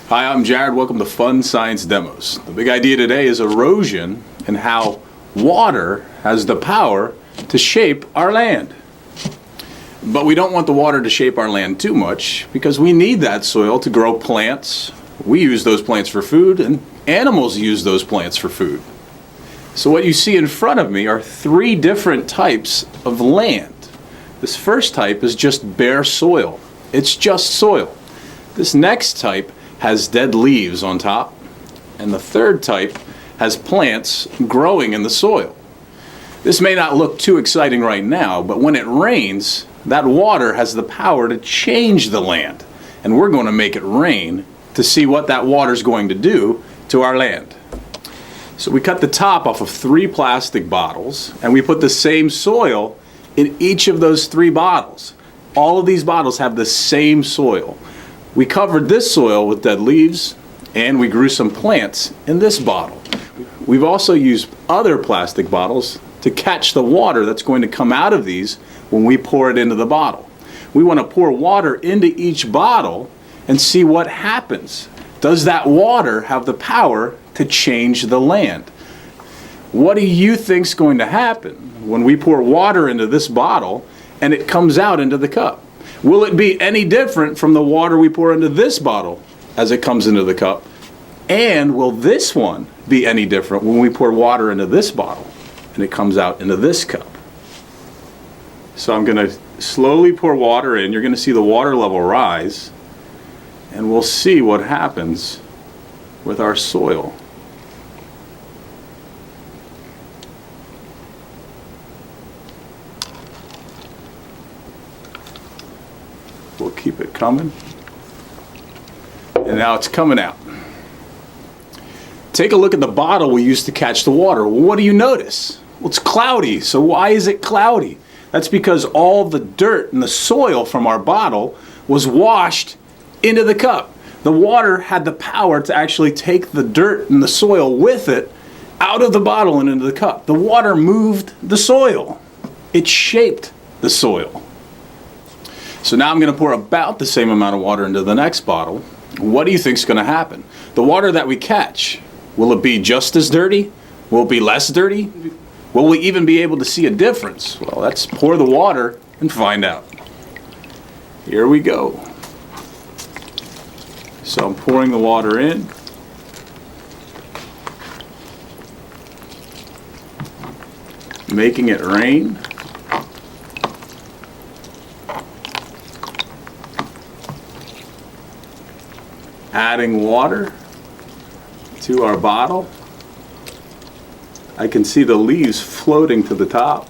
Hi, I'm Jared. Welcome to Fun Science Demos. The big idea today is erosion and how water has the power to shape our land. But we don't want the water to shape our land too much because we need that soil to grow plants. We use those plants for food, and animals use those plants for food. So what you see in front of me are three different types of land. This first type is just bare soil. It's just soil. This next type has dead leaves on top, and the third type has plants growing in the soil. This may not look too exciting right now, but when it rains, that water has the power to change the land, and we're going to make it rain to see what that water is going to do to our land. So we cut the top off of 3 plastic bottles, and we put the same soil in each of those 3 bottles. All of these bottles have the same soil. We covered this soil with dead leaves, and we grew some plants in this bottle. We've also used other plastic bottles to catch the water that's going to come out of these when we pour it into the bottle. We want to pour water into each bottle and see what happens. Does that water have the power to change the land? What do you think is going to happen when we pour water into this bottle and it comes out into the cup? Will it be any different from the water we pour into this bottle as it comes into the cup? And will this one be any different when we pour water into this bottle and it comes out into this cup? So I'm going to slowly pour water in. You're going to see the water level rise, and we'll see what happens with our soil. We'll keep it coming. And now it's coming out. Take a look at the bottle we used to catch the water. Well, what do you notice? Well, it's cloudy. So why is it cloudy? That's because all the dirt and the soil from our bottle was washed into the cup. The water had the power to actually take the dirt and the soil with it out of the bottle and into the cup. The water moved the soil. It shaped the soil. So now I'm going to pour about the same amount of water into the next bottle. What do you think is going to happen? The water that we catch, will it be just as dirty? Will it be less dirty? Will we even be able to see a difference? Well, let's pour the water and find out. Here we go. So I'm pouring the water in. Making it rain. Adding water to our bottle. I can see the leaves floating to the top.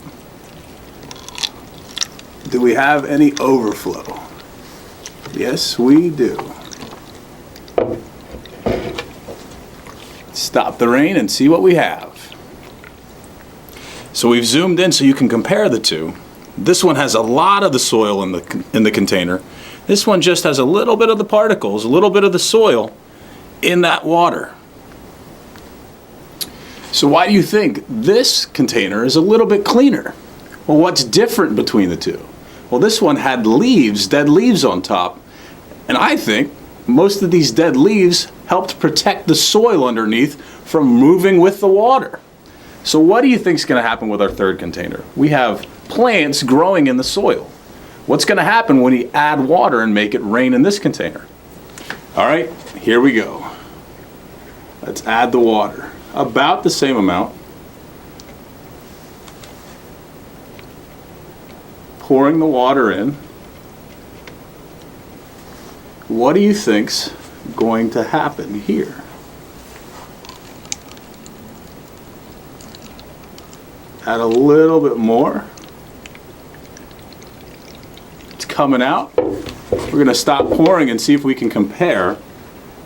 Do we have any overflow? Yes, we do. Stop the rain and see what we have. So we've zoomed in so you can compare the two. This one has a lot of the soil in the container. This one just has a little bit of the particles, a little bit of the soil in that water. So why do you think this container is a little bit cleaner? Well, what's different between the two? Well, this one had leaves, dead leaves on top, and I think most of these dead leaves helped protect the soil underneath from moving with the water. So what do you think is going to happen with our third container? We have plants growing in the soil. What's going to happen when we add water and make it rain in this container? All right, here we go. Let's add the water. About the same amount. Pouring the water in. What do you think's going to happen here? Add a little bit more. Coming out. We're going to stop pouring and see if we can compare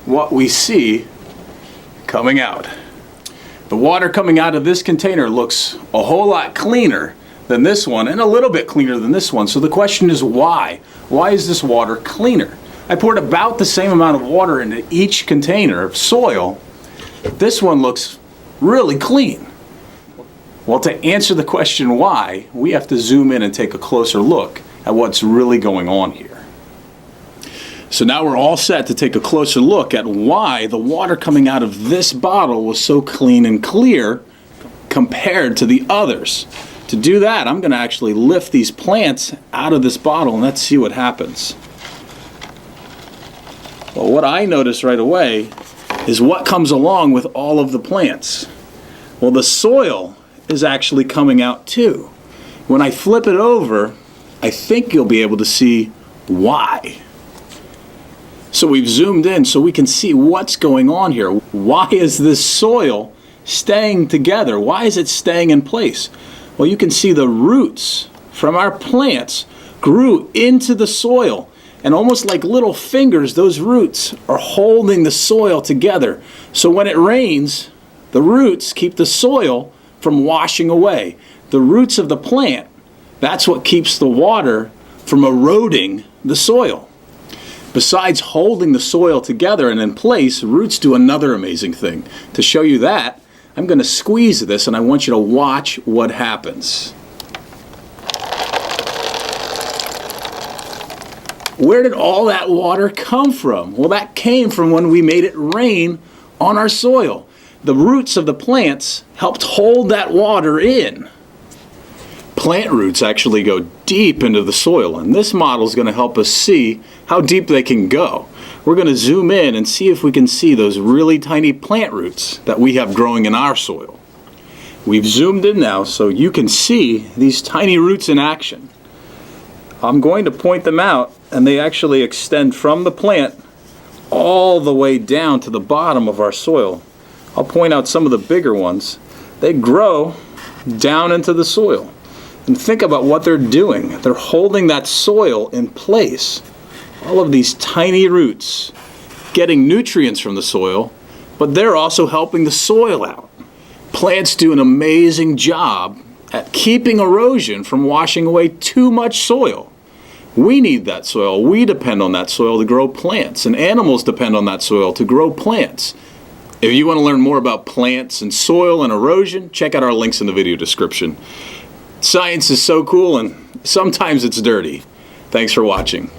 what we see coming out. The water coming out of this container looks a whole lot cleaner than this one and a little bit cleaner than this one. So the question is why? Why is this water cleaner? I poured about the same amount of water into each container of soil. This one looks really clean. Well, to answer the question why, we have to zoom in and take a closer look at what's really going on here. So now we're all set to take a closer look at why the water coming out of this bottle was so clean and clear compared to the others. To do that, I'm going to actually lift these plants out of this bottle and let's see what happens. Well, what I notice right away is what comes along with all of the plants. Well, the soil is actually coming out too. When I flip it over, I think you'll be able to see why. So we've zoomed in so we can see what's going on here. Why is this soil staying together? Why is it staying in place? Well, you can see the roots from our plants grew into the soil, and almost like little fingers, those roots are holding the soil together. So when it rains, the roots keep the soil from washing away. The roots of the plant, that's what keeps the water from eroding the soil. Besides holding the soil together and in place, roots do another amazing thing. To show you that, I'm going to squeeze this and I want you to watch what happens. Where did all that water come from? Well, that came from when we made it rain on our soil. The roots of the plants helped hold that water in. Plant roots actually go deep into the soil, and this model is going to help us see how deep they can go. We're going to zoom in and see if we can see those really tiny plant roots that we have growing in our soil. We've zoomed in now so you can see these tiny roots in action. I'm going to point them out, and they actually extend from the plant all the way down to the bottom of our soil. I'll point out some of the bigger ones. They grow down into the soil. And think about what they're doing. They're holding that soil in place. All of these tiny roots getting nutrients from the soil, but they're also helping the soil out. Plants do an amazing job at keeping erosion from washing away too much soil. We need that soil. We depend on that soil to grow plants, and animals depend on that soil to grow plants. If you want to learn more about plants and soil and erosion, check out our links in the video description. Science is so cool, and sometimes it's dirty. Thanks for watching.